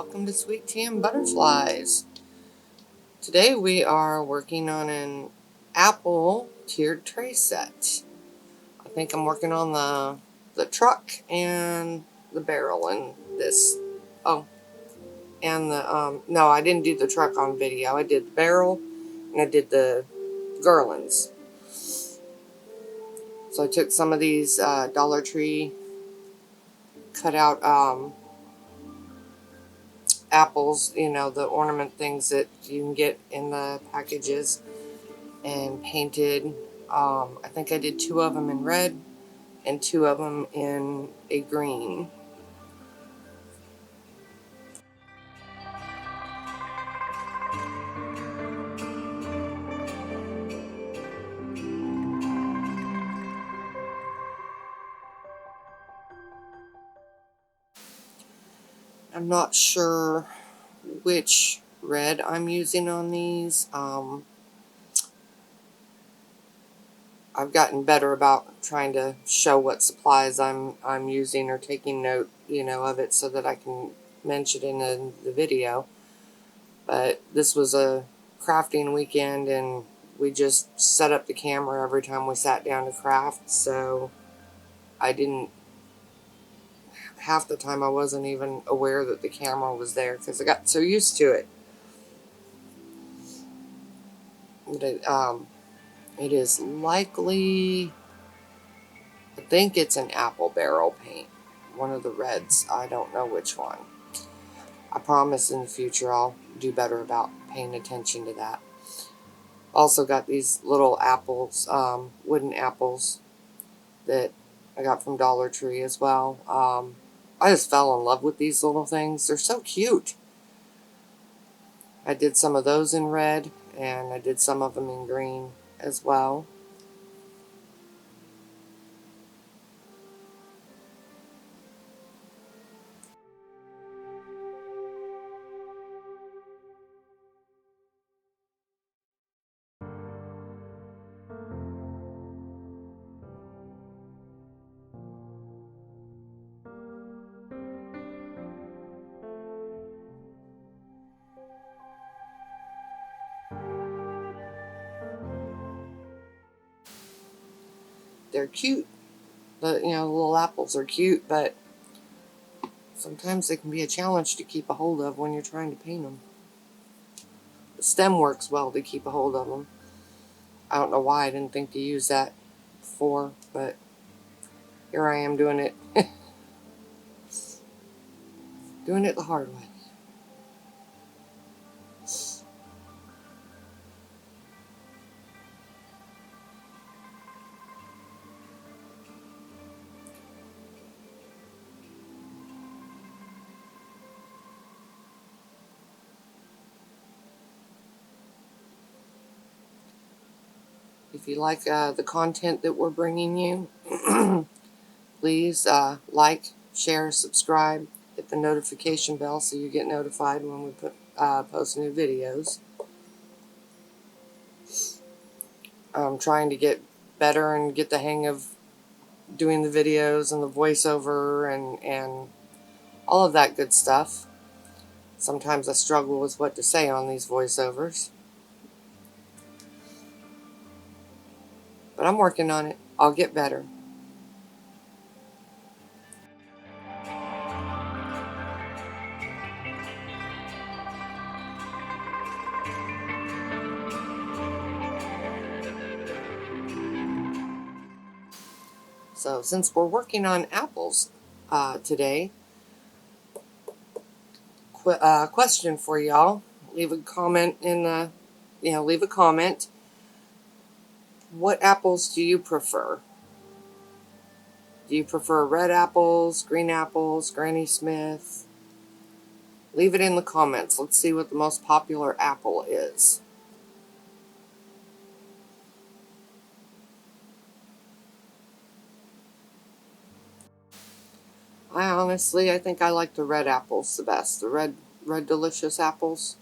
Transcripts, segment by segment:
welcome to Sweet Tea and Butterflies. Today we are working on an apple tiered tray set. I think I'm working on the truck and the barrel in this. Oh, and no, I didn't do the truck on video. I did the barrel and I did the garlands. So I took some of these Dollar Tree cut out apples, you know, the ornament things that you can get in the packages, and painted. I think I did 2 of them in red and 2 of them in a green. I'm not sure which red I'm using on these. I've gotten better about trying to show what supplies I'm using or taking note, you know, of it so that I can mention it in the video. But this was a crafting weekend and we just set up the camera every time we sat down to craft, so I didn't, half the time I wasn't even aware that the camera was there because I got so used to it. But it is likely, I think it's an apple barrel paint, one of the reds. I don't know which one. I promise in the future I'll do better about paying attention to that. Also got these little apples, wooden apples that I got from Dollar Tree as well. I just fell in love with these little things. They're so cute. I did some of those in red and I did some of them in green as well. They're cute. The little apples are cute, but sometimes they can be a challenge to keep a hold of when you're trying to paint them. The stem works well to keep a hold of them. I don't know why I didn't think to use that before, but here I am doing it. Doing it the hard way. If you like the content that we're bringing you, please like, share, subscribe, hit the notification bell so you get notified when we post new videos. I'm trying to get better and get the hang of doing the videos and the voiceover and all of that good stuff. Sometimes I struggle with what to say on these voiceovers. But I'm working on it. I'll get better. So since we're working on apples today, question for y'all. Leave a comment in the, leave a comment. What apples do you prefer? Do you prefer red apples, green apples, Granny Smith? Leave it in the comments. Let's see what the most popular apple is. I think I like the red apples the best. The red delicious apples.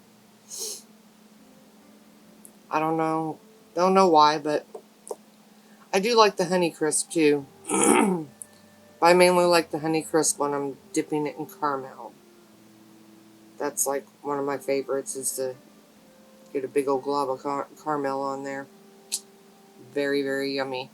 I don't know why, but I do like the Honey Crisp too. But I mainly like the Honey Crisp when I'm dipping it in caramel. That's like one of my favorites, is to get a big old glob of caramel on there. Very, very yummy.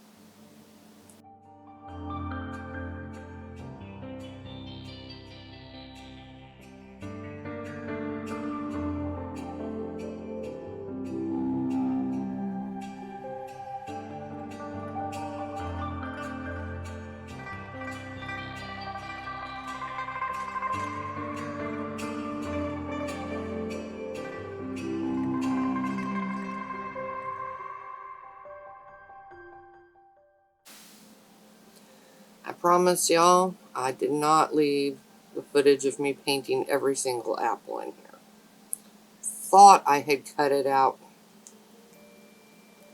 I promise y'all, I did not leave the footage of me painting every single apple in here. Thought I had cut it out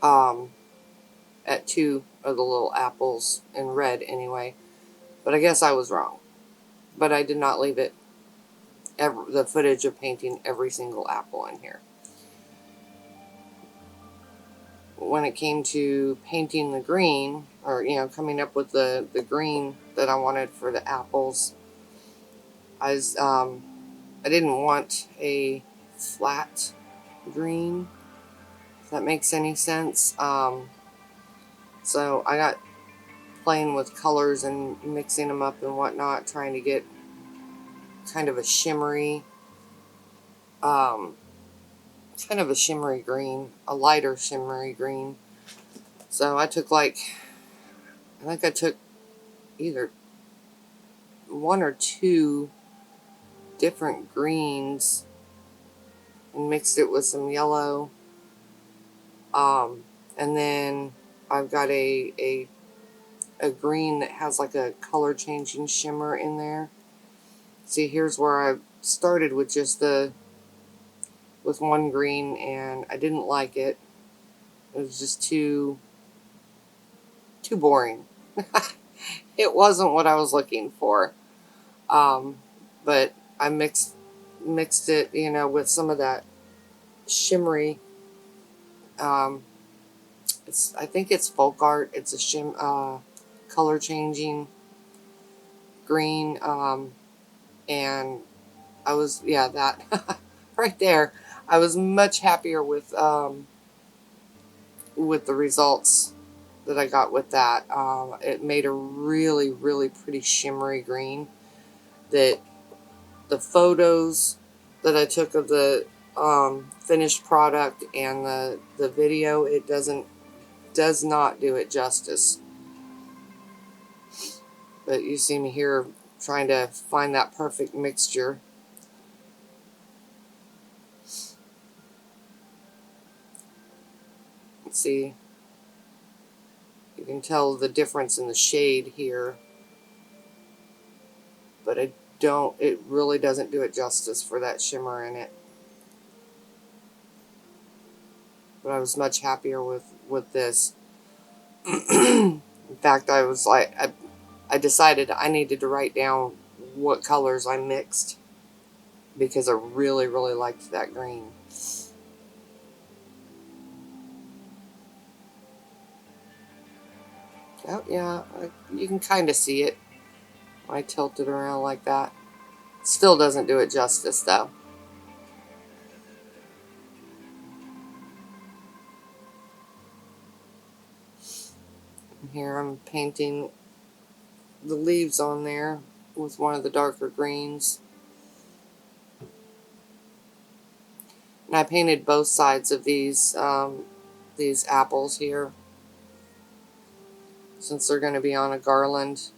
at 2 of the little apples in red anyway, but I guess I was wrong. But I did not leave it the footage of painting every single apple in here. When it came to painting the green, or coming up with the green that I wanted for the apples, I didn't want a flat green, if that makes any sense. So I got playing with colors and mixing them up and whatnot, trying to get kind of a shimmery, green, a lighter shimmery green. So I took I think I took either 1 or 2 different greens and mixed it with some yellow. And then I've got a green that has like a color changing shimmer in there. See, here's where I started with just with 1 green, and I didn't like it. It was just too boring. It wasn't what I was looking for. But I mixed it, with some of that shimmery. I think it's folk art. It's a color changing green. And I was, that right there. I was much happier with the results that I got with that. It made a really, really pretty shimmery green that the photos that I took of the finished product and the video, it does not do it justice. But you see me here trying to find that perfect mixture. Let's see. You can tell the difference in the shade here, but it really doesn't do it justice for that shimmer in it. But I was much happier with this. In fact, I was like, I decided I needed to write down what colors I mixed, because I really, really liked that green. Oh, yeah, you can kind of see it when I tilt it around like that. Still doesn't do it justice, though. Here I'm painting the leaves on there with one of the darker greens. And I painted both sides of these apples here, since they're going to be on a garland.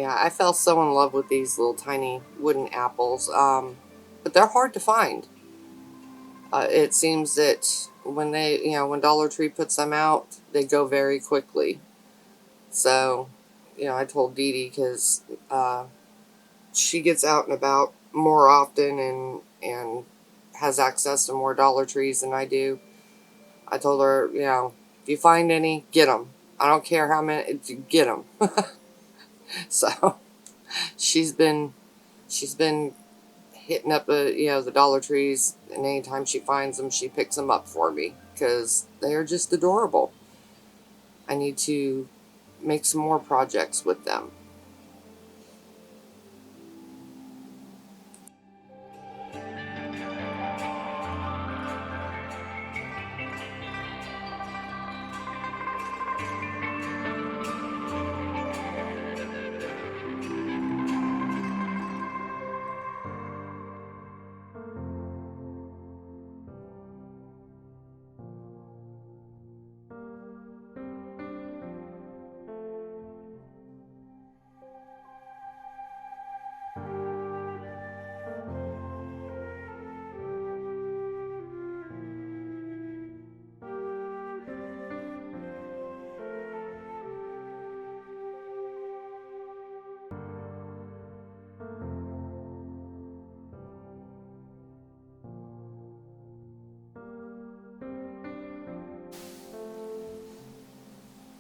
Yeah, I fell so in love with these little tiny wooden apples, but they're hard to find. It seems that when when Dollar Tree puts them out, they go very quickly. So, I told Dee Dee because she gets out and about more often and has access to more Dollar Trees than I do. I told her, if you find any, get them. I don't care how many, get them. So she's been she's been hitting up the Dollar Trees, and anytime she finds them, she picks them up for me because they are just adorable. I need to make some more projects with them.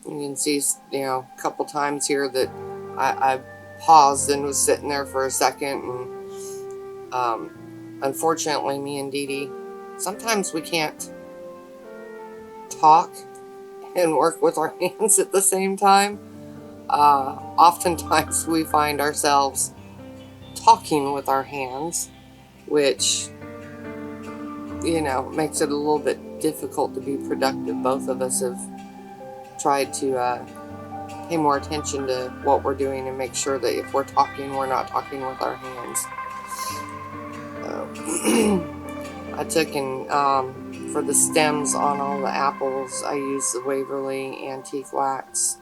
You can see, a couple times here that I paused and was sitting there for a second, and unfortunately, me and Dee Dee, sometimes we can't talk and work with our hands at the same time. Oftentimes, we find ourselves talking with our hands, which, makes it a little bit difficult to be productive. Both of us have tried to pay more attention to what we're doing and make sure that if we're talking, we're not talking with our hands. I took for the stems on all the apples, I used the Waverly Antique Wax.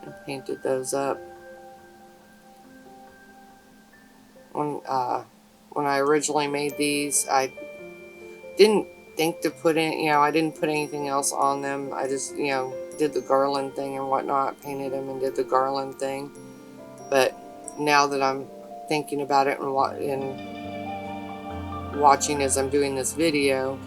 And painted those up. When I originally made these, I didn't think to put in, I didn't put anything else on them. I just, did the garland thing and whatnot, painted them and did the garland thing. But now that I'm thinking about it and watching as I'm doing this video,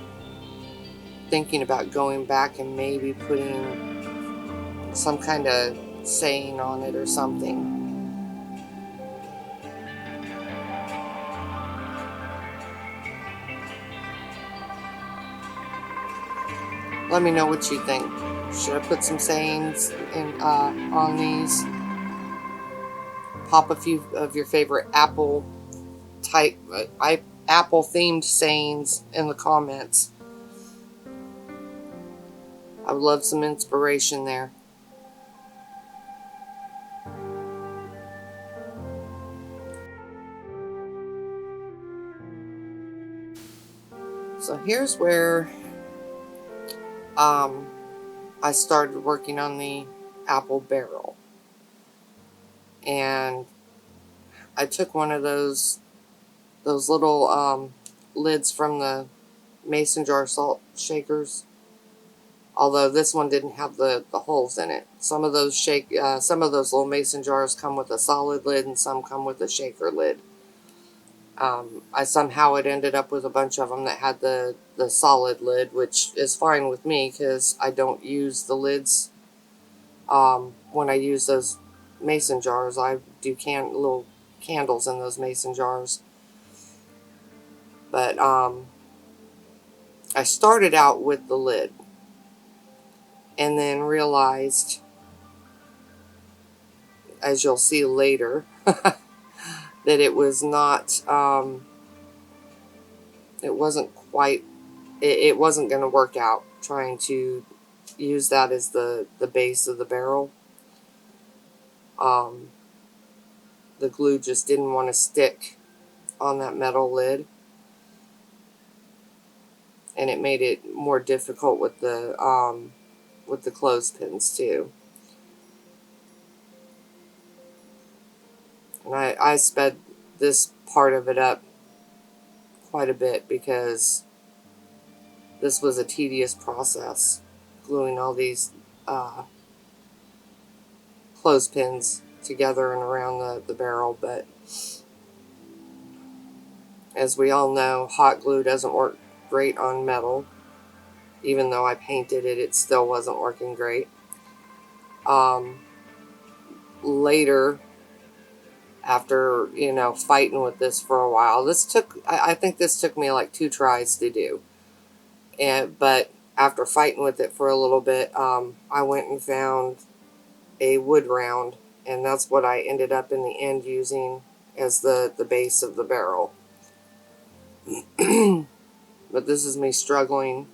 thinking about going back and maybe putting some kind of saying on it or something. Let me know what you think. Should I put some sayings on these? Pop a few of your favorite apple type, apple themed sayings in the comments. I would love some inspiration there. So here's where I started working on the apple barrel. And I took one of those little lids from the mason jar salt shakers. Although this one didn't have the holes in it. Some of those little mason jars come with a solid lid, and some come with a shaker lid. I somehow had ended up with a bunch of them that had the solid lid, which is fine with me because I don't use the lids. When I use those mason jars, I do little candles in those mason jars. But I started out with the lid and then realized, as you'll see later, that it was not, it wasn't quite, it wasn't going to work out trying to use that as the base of the barrel. The glue just didn't want to stick on that metal lid, and it made it more difficult with the with the clothespins too. And I sped this part of it up quite a bit because this was a tedious process, gluing all these clothespins together and around the barrel. But as we all know, hot glue doesn't work great on metal. Even though I painted it, it still wasn't working great. Later, after, fighting with this for a while, I think this took me like 2 tries to do. But after fighting with it for a little bit, I went and found a wood round, and that's what I ended up in the end using as the base of the barrel. But this is me struggling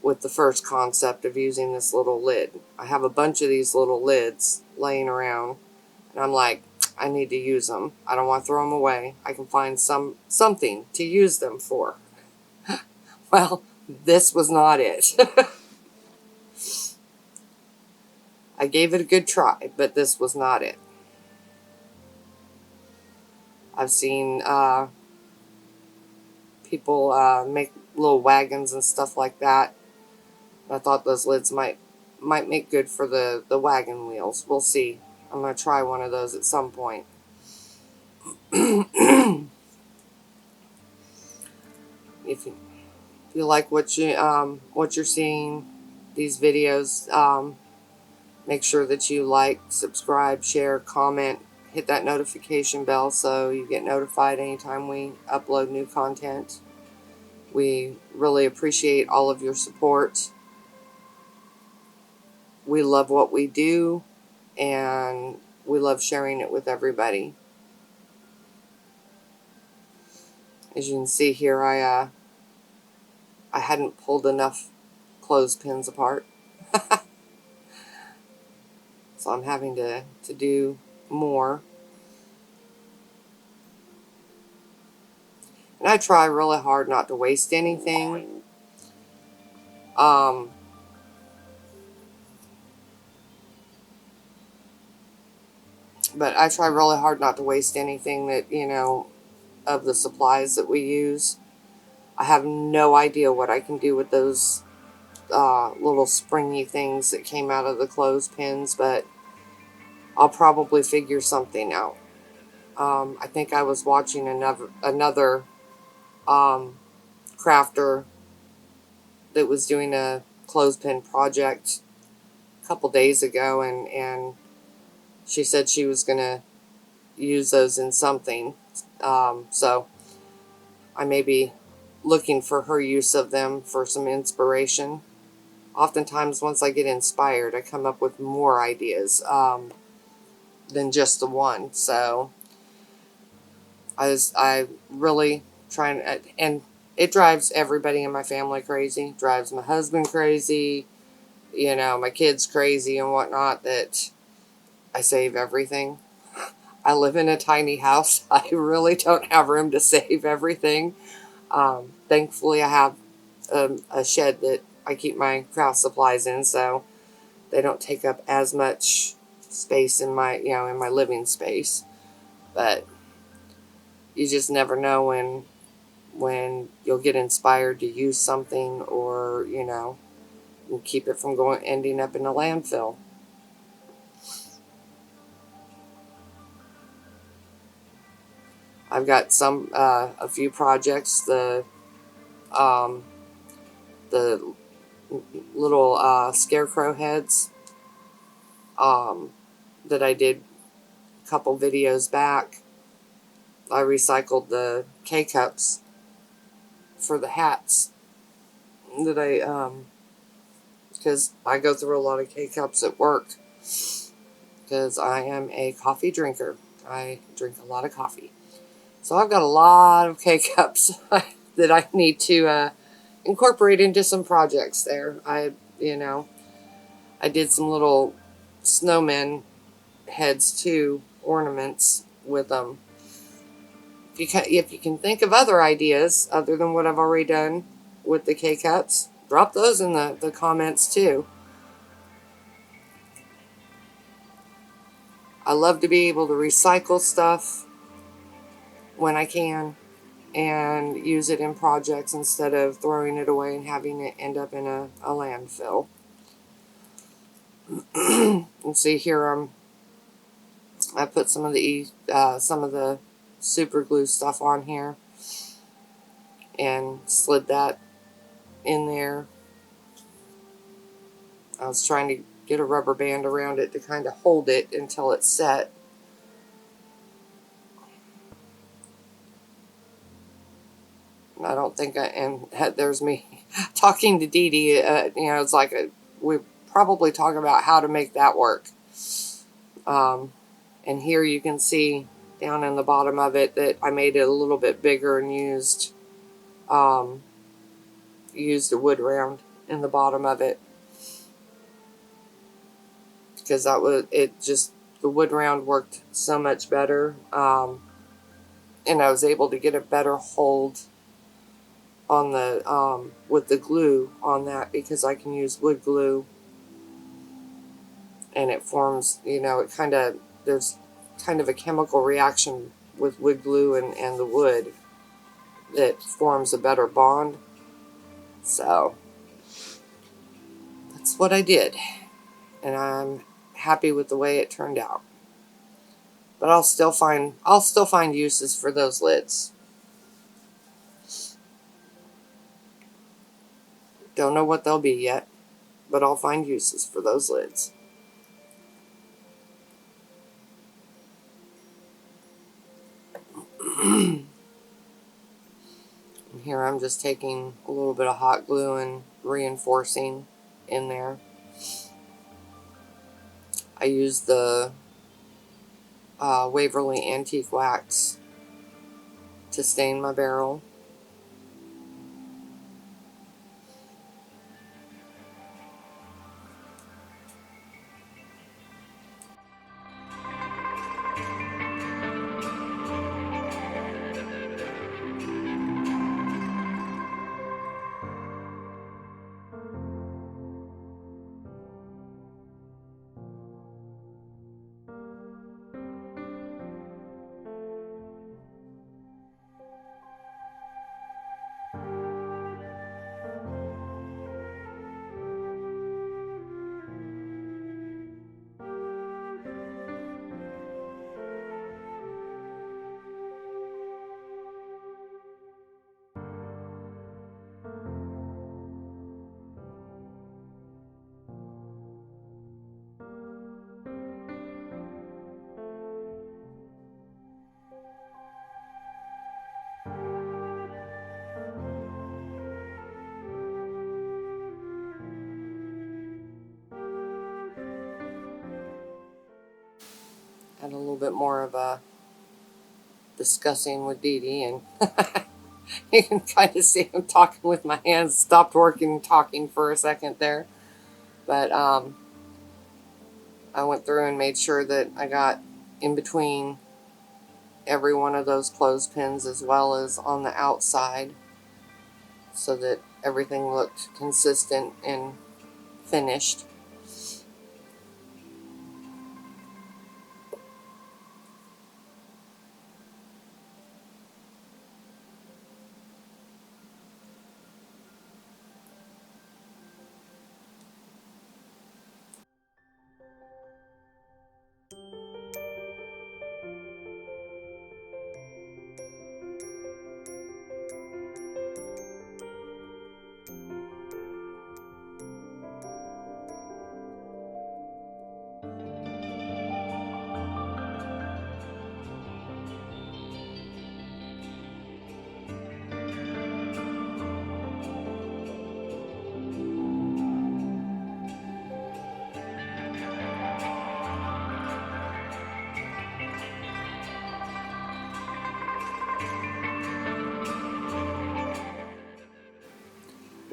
with the first concept of using this little lid. I have a bunch of these little lids laying around, and I'm like, I need to use them. I don't want to throw them away. I can find something to use them for. Well, this was not it. I gave it a good try, but this was not it. I've seen people make little wagons and stuff like that. I thought those lids might make good for the wagon wheels. We'll see. I'm going to try one of those at some point. If you like what you're seeing, these videos, make sure that you like, subscribe, share, comment, hit that notification bell so you get notified anytime we upload new content. We really appreciate all of your support. We love what we do, and we love sharing it with everybody. As you can see here, I hadn't pulled enough clothespins apart. So I'm having to do more. And I try really hard not to waste anything. But I try really hard not to waste anything that, of the supplies that we use. I have no idea what I can do with those little springy things that came out of the clothespins, but I'll probably figure something out. I think I was watching another crafter that was doing a clothespin project a couple days ago, and she said she was going to use those in something. So I may be looking for her use of them for some inspiration. Oftentimes, once I get inspired, I come up with more ideas than just the one. So I really trying, and it drives everybody in my family crazy. It drives my husband crazy, my kids crazy and whatnot, that I save everything. I live in a tiny house. I really don't have room to save everything. Thankfully, I have a shed that I keep my craft supplies in, so they don't take up as much space in my living space. But you just never know when you'll get inspired to use something, or and keep it from ending up in a landfill. I've got a few projects. The little scarecrow heads that I did a couple videos back. I recycled the K-cups for the hats that because I go through a lot of K-cups at work, because I am a coffee drinker. I drink a lot of coffee. So I've got a lot of K-cups that I need to incorporate into some projects there. I did some little snowman heads too, ornaments with them. If you can think of other ideas other than what I've already done with the K-cups, Drop those in the comments too. I love to be able to recycle stuff when I can and use it in projects instead of throwing it away and having it end up in a landfill. And see here, I put some of the super glue stuff on here and slid that in there. I was trying to get a rubber band around it to kind of hold it until it's set. I don't think and there's me talking to Dee Dee. It's like we probably talk about how to make that work. And here you can see down in the bottom of it that I made it a little bit bigger and used a wood round in the bottom of it, because the wood round worked so much better, and I was able to get a better hold on the with the glue on that, because I can use wood glue and it forms, there's kind of a chemical reaction with wood glue and the wood that forms a better bond. So that's what I did, and I'm happy with the way it turned out. But I'll still find uses for those lids. Don't know what they'll be yet, but I'll find uses for those lids. Here I'm just taking a little bit of hot glue and reinforcing in there. I used the Waverly Antique Wax to stain my barrel. Had a little bit more of a discussing with Dee Dee, and you can kind of see I'm talking with my hands, stopped working, talking for a second there. But I went through and made sure that I got in between every one of those clothespins as well as on the outside, so that everything looked consistent and finished.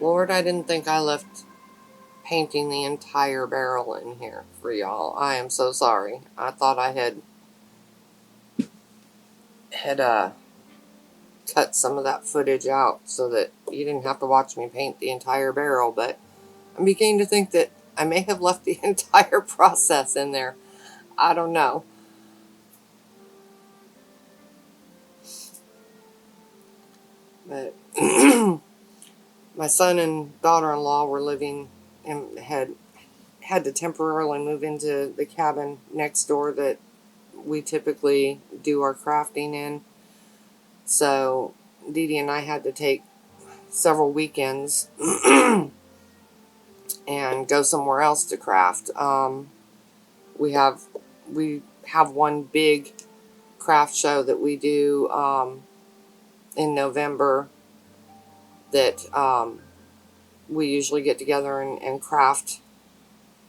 Lord, I didn't think I left painting the entire barrel in here for y'all. I am so sorry. I thought I had cut some of that footage out so that you didn't have to watch me paint the entire barrel, but I'm beginning to think that I may have left the entire process in there. I don't know. But my son and daughter-in-law were living and had to temporarily move into the cabin next door that we typically do our crafting in. So Dee Dee and I had to take several weekends and go somewhere else to craft. We have one big craft show that we do in November that we usually get together and craft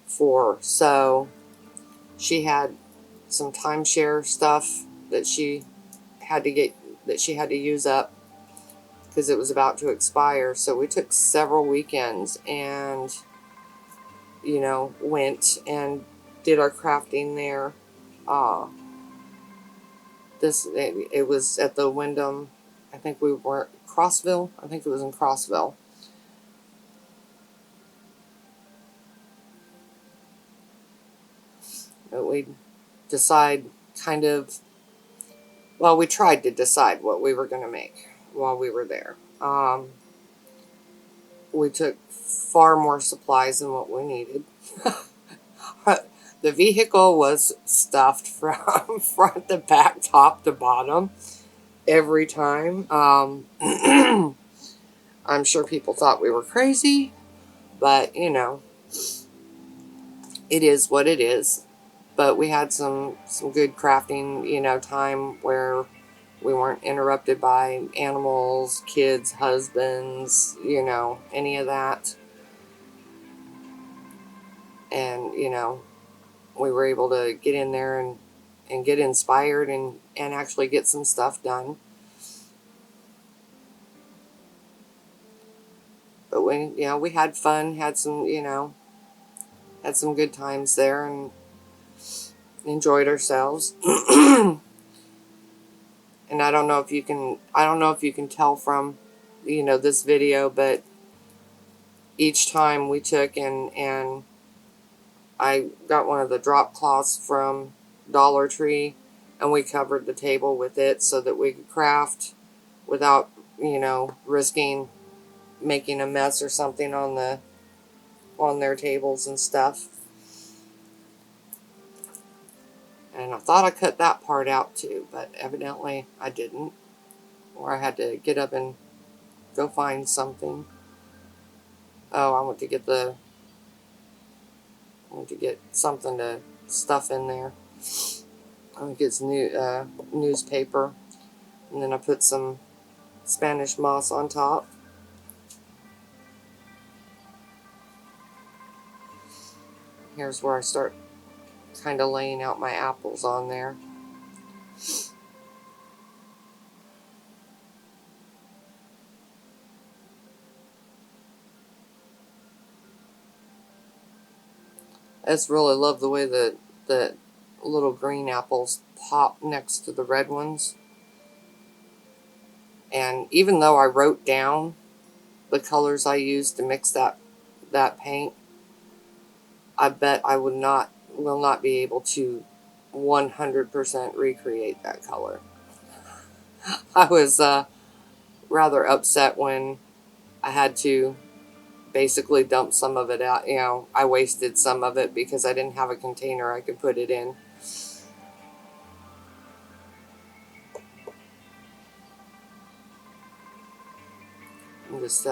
for. So she had some timeshare stuff that she had to use up because it was about to expire. So we took several weekends and went and did our crafting there. It was at the Wyndham. I think we were Crossville. I think it was in Crossville. But we we tried to decide what we were going to make while we were there. We took far more supplies than what we needed. The vehicle was stuffed from front to back, top to bottom, every time. I'm sure people thought we were crazy, but it is what it is. But we had some good crafting, time where we weren't interrupted by animals, kids, husbands, any of that. And, we were able to get in there and get inspired and actually get some stuff done. But we had fun, had some good times there and enjoyed ourselves. And I don't know if you can tell from, this video, but each time we took and I got one of the drop cloths from Dollar Tree and we covered the table with it so that we could craft without, risking making a mess or something on their tables and stuff. And I thought I cut that part out too, but evidently I didn't. Or I had to get up and go find something. Oh, I went to get something to stuff in there. I think it's newspaper. And then I put some Spanish moss on top. Here's where I start kind of laying out my apples on there. I just really love the way the little green apples pop next to the red ones. And even though I wrote down the colors I used to mix that paint, I bet I will not be able to 100% recreate that color. I was rather upset when I had to basically dump some of it out. I wasted some of it because I didn't have a container I could put it in. I'm just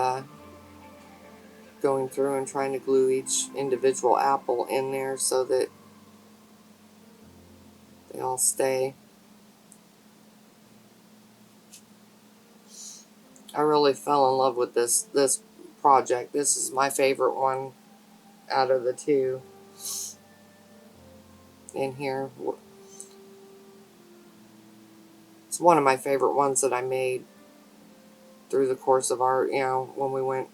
going through and trying to glue each individual apple in there so that they all stay. I really fell in love with this project. This is my favorite one out of the two in here. It's one of my favorite ones that I made through the course of our, when we went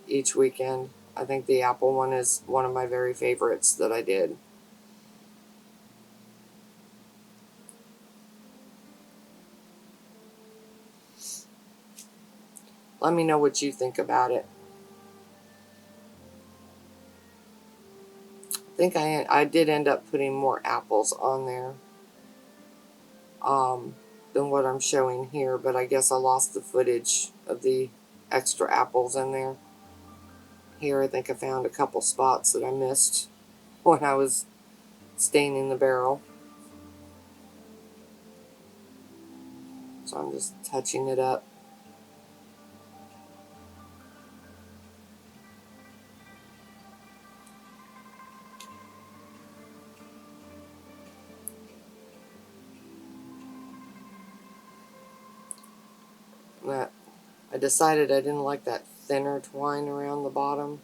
each weekend. I think the apple one is one of my very favorites that I did. Let me know what you think about it. I think I did end up putting more apples on there than what I'm showing here, but I guess I lost the footage of the extra apples in there. Here, I think I found a couple spots that I missed when I was staining the barrel. So I'm just touching it up. That I decided I didn't like that thinner twine around the bottom,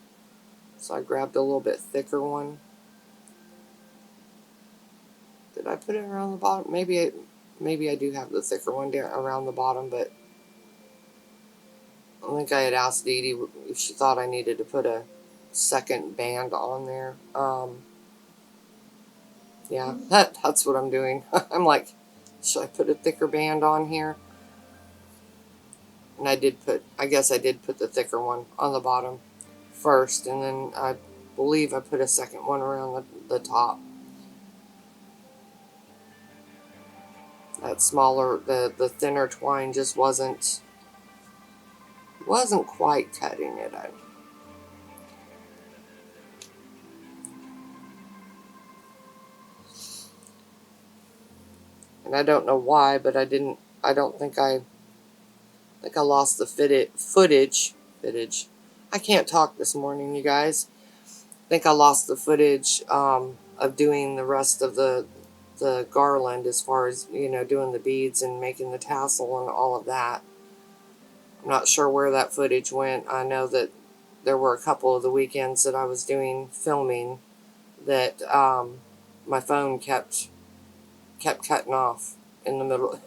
so I grabbed a little bit thicker one. Did I put it around the bottom? Maybe I do have the thicker one down around the bottom, but I think I had asked Dee Dee if she thought I needed to put a second band on there. Yeah, that's what I'm doing. I'm like, should I put a thicker band on here? And I guess I did put the thicker one on the bottom first, and then I believe I put a second one around the top. That smaller, the thinner twine just wasn't quite cutting it. And I don't know why, but I don't think I lost the footage. I can't talk this morning, you guys. I think I lost the footage of doing the rest of the garland, as far as, doing the beads and making the tassel and all of that. I'm not sure where that footage went. I know that there were a couple of the weekends that I was doing filming that my phone kept cutting off in the middle.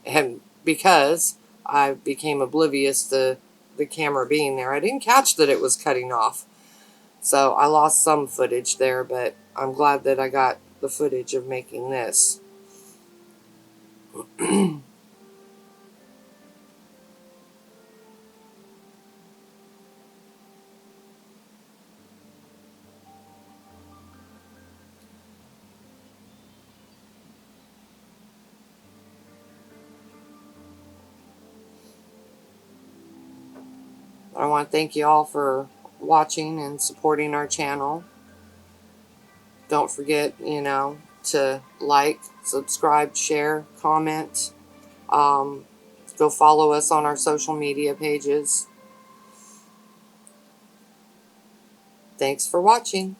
And because I became oblivious to the camera being there, I didn't catch that it was cutting off. So I lost some footage there, but I'm glad that I got the footage of making this. I want to thank you all for watching and supporting our channel. Don't forget, to like, subscribe, share, comment. Go follow us on our social media pages. Thanks for watching.